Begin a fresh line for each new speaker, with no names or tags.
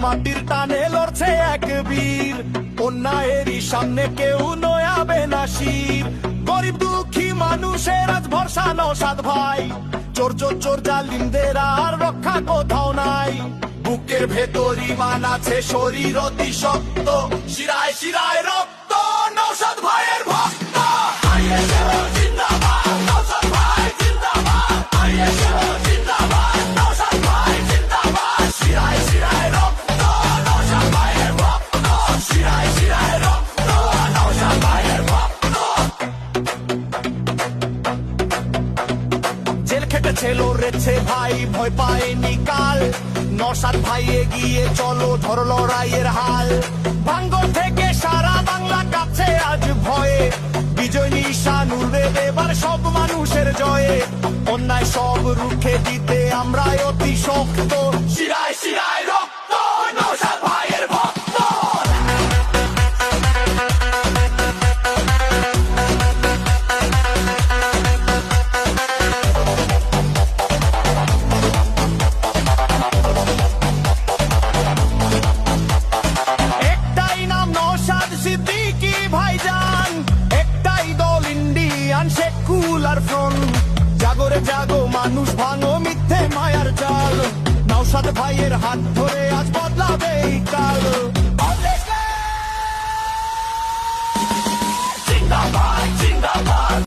মাটির টানে লড়ছে এক বীর, অন্যায়েরই সামনে কেউ নয়াবে না শির। গরিব দুঃখী মানুষের আজ ভরসা নওশাদ ভাই, চোর চোর চোর জালিমদের আর রক্ষা কোথাও নাই। বুকের ভেতর ইমান আছে, শরীর অতি শক্ত, শিরায় শিরায় রক্ত নওশাদ ভাইয়ের ভক্ত। জিন্দাবাদ নওশাদ ভাই জিন্দাবাদ, জিন্দাবাদ নওশাদ ভাই জিন্দাবাদ, শিরায় শিরায় রক্ত নওশাদ ভাইয়ের ভক্ত, শিরায় শিরায় রক্ত নওশাদ ভাইয়ের ভক্ত। জেল খেটেছে লড়েছে ভাই, ভয় পায়নি কাল, নওশাদ ভাই এগিয়ে চলো ধর লড়াইয়ের হাল। ভাঙ্গর থেকে সারা বাংলা কাঁপছে আজ ভয়ে, বিজয় নিশান উড়বে এবার সব মানুষের জয়ে। অন্যায় সব রুখে দিতে আমরা অতি শক্ত, শিরায় শিরায় রক্ত নওশাদ ভাইয়ের ভক্ত। একটাই নাম নওশাদ সিদ্দিকী ভাইজান, একটাই দল ইন্ডিয়ান সেকুলার ফ্রন্ট। জাগরে জাগো মানুষ, ভাঙো মিথ্যে মায়ার জাল, নওশাদ ভাইয়ের হাত ধরে আজ বদলাবে এই কাল। জিন্দাবাদ জিন্দাবাদ।